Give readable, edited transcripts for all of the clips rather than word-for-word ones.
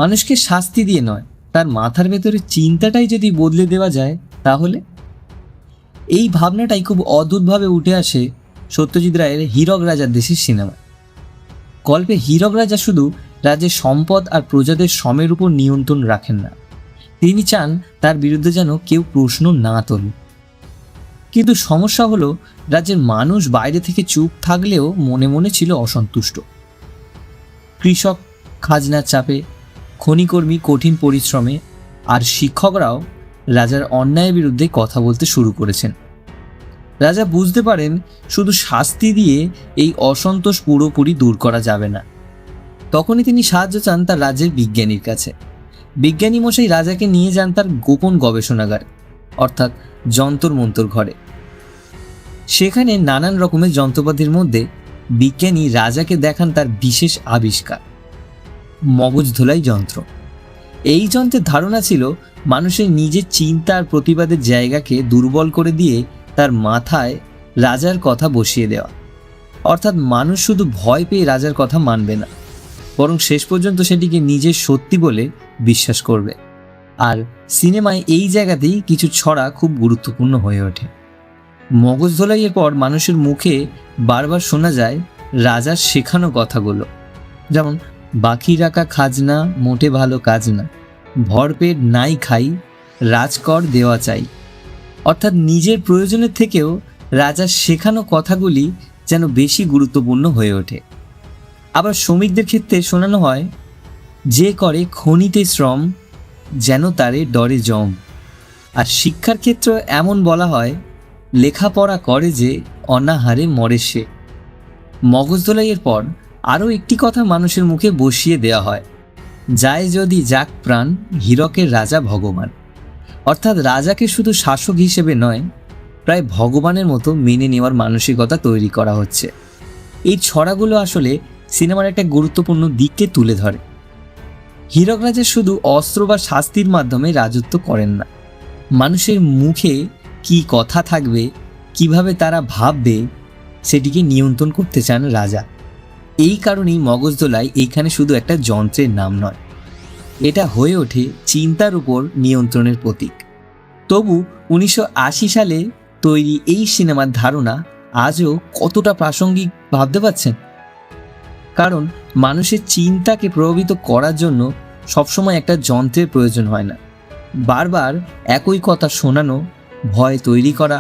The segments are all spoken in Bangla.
মানুষকে শাস্তি দিয়ে নয়, তার মাথার ভেতরে চিন্তাটাই যদি বদলে দেওয়া যায়, তাহলে এই ভাবনাটাই খুব অদ্ভুতভাবে উঠে আসে সত্যজিৎ রায়ের হীরক রাজার দেশের সিনেমায়। গল্পে হীরক রাজা শুধু রাজ্যের সম্পদ আর প্রজাদের শ্রমের উপর নিয়ন্ত্রণ রাখেন না, তিনি চান তার বিরুদ্ধে যেন কেউ প্রশ্ন না তোলে। কিন্তু সমস্যা হলো, রাজ্যের মানুষ বাইরে থেকে চুপ থাকলেও মনে মনে ছিল অসন্তুষ্ট। কৃষক খাজনার চাপে, খনিকর্মী কঠিন পরিশ্রমে, আর শিক্ষকরাও রাজার অন্যায়ের বিরুদ্ধে কথা বলতে শুরু করেছেন। রাজা বুঝতে পারেন শুধু শাস্তি দিয়ে এই অসন্তোষ পুরোপুরি দূর করা যাবে না। তখনই তিনি সাহায্য চান তার রাজ্যের বিজ্ঞানীর কাছে। বিজ্ঞানী মশাই রাজাকে নিয়ে যান তার গোপন গবেষণাগার, অর্থাৎ যন্তর মন্তর ঘরে। সেখানে নানান রকমের যন্ত্রপাতির মধ্যে বিজ্ঞানী রাজাকে দেখান তার বিশেষ আবিষ্কার, মগজ ধোলাই যন্ত্র। এই যন্ত্রের ধারণা ছিল মানুষের নিজের চিন্তা আর প্রতিবাদের জায়গাকে দুর্বল করে দিয়ে তার মাথায় রাজার কথা বসিয়ে দেওয়া। অর্থাৎ মানুষ শুধু ভয় পেয়ে রাজার কথা মানবে না, বরং শেষ পর্যন্ত সেটিকে নিজের সত্যি বলে বিশ্বাস করবে। আর সিনেমায় এই জায়গাতেই কিছু ছড়া খুব গুরুত্বপূর্ণ হয়ে ওঠে। মগজ ধোলাইয়ের পর মানুষের মুখে বারবার শোনা যায় রাজার শেখানো কথাগুলো, যেমন বাকি রাখা খাজনা মোটে ভালো কাজ না, ভরপেট নাই খাই, রাজকর দেওয়া চাই। অর্থাৎ নিজের প্রয়োজনের থেকেও রাজার শেখানো কথাগুলি যেন বেশি গুরুত্বপূর্ণ হয়ে ওঠে। আবার শ্রমিকদের ক্ষেত্রে শোনানো হয়, যে করে খনিতে শ্রম যেন তারে ডরে জম। আর শিক্ষার ক্ষেত্রে এমন বলা হয়, লেখাপড়া করে যে অনাহারে মরে সে। মগজ ধোলাইয়ের পর আরও একটি কথা মানুষের মুখে বসিয়ে দেওয়া হয়, যায় যদি যাক প্রাণ, হীরকের রাজা ভগবান। অর্থাৎ রাজাকে শুধু শাসক হিসেবে নয়, প্রায় ভগবানের মতো মেনে নেওয়ার মানসিকতা তৈরি করা হচ্ছে। এই ছড়াগুলো আসলে সিনেমার একটা গুরুত্বপূর্ণ দিককে তুলে ধরে। হীরক রাজা শুধু অস্ত্র বা শাস্তির মাধ্যমে রাজত্ব করেন না, মানুষের মুখে কি কথা থাকবে, কিভাবে তারা ভাববে, সেটিকে নিয়ন্ত্রণ করতে চান রাজা। এই কারণেই মগজ ধোলাই এইখানে শুধু একটা যন্ত্রের নাম নয়, এটা হয়ে ওঠে চিন্তার উপর নিয়ন্ত্রণের প্রতীক। তবু 1980 সালে তৈরি এই সিনেমার ধারণা আজও কতটা প্রাসঙ্গিক ভাবতে পারছেন? কারণ মানুষের চিন্তাকে প্রভাবিত করার জন্য সবসময় একটা যন্ত্রের প্রয়োজন হয় না। বারবার একই কথা শোনানো, ভয় তৈরি করা,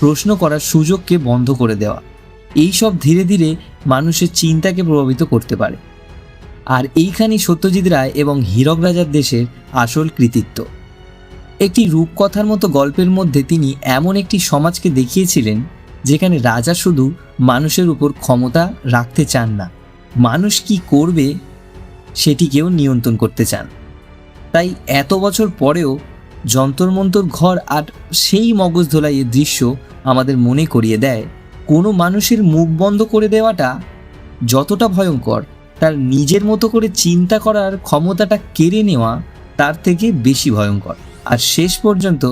প্রশ্ন করার সুযোগকে বন্ধ করে দেওয়া, এই সব ধীরে ধীরে মানুষের চিন্তাকে প্রভাবিত করতে পারে। আর এইখানেই সত্যজিৎ রায় এবং হীরক রাজার দেশের আসল কৃতিত্ব। একটি রূপকথার মতো গল্পের মধ্যে তিনি এমন একটি সমাজকে দেখিয়েছিলেন যেখানে রাজা শুধু মানুষের উপর ক্ষমতা রাখতে চান না, মানুষ কি করবে সেটিকেও নিয়ন্ত্রণ করতে চান। তাই এত বছর পরেও যন্তর মন্তর ঘর আর সেই মগজ ধোলাইয়ের দৃশ্য আমাদের মনে করিয়ে দেয়, কোনো মানুষের মুখ বন্ধ করে দেওয়াটা যতটা ভয়ঙ্কর, তার নিজের মতো করে চিন্তা করার ক্ষমতাটা কেড়ে নেওয়া তার থেকে বেশি ভয়ঙ্কর। আর শেষ পর্যন্ত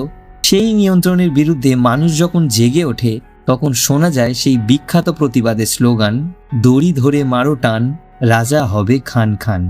সেই নিয়ন্ত্রণের বিরুদ্ধে মানুষ যখন জেগে ওঠে, তখন শোনা যায় সেই বিখ্যাত প্রতিবাদের স্লোগান, দড়ি ধরে মারো টান, রাজা হবে খান খান।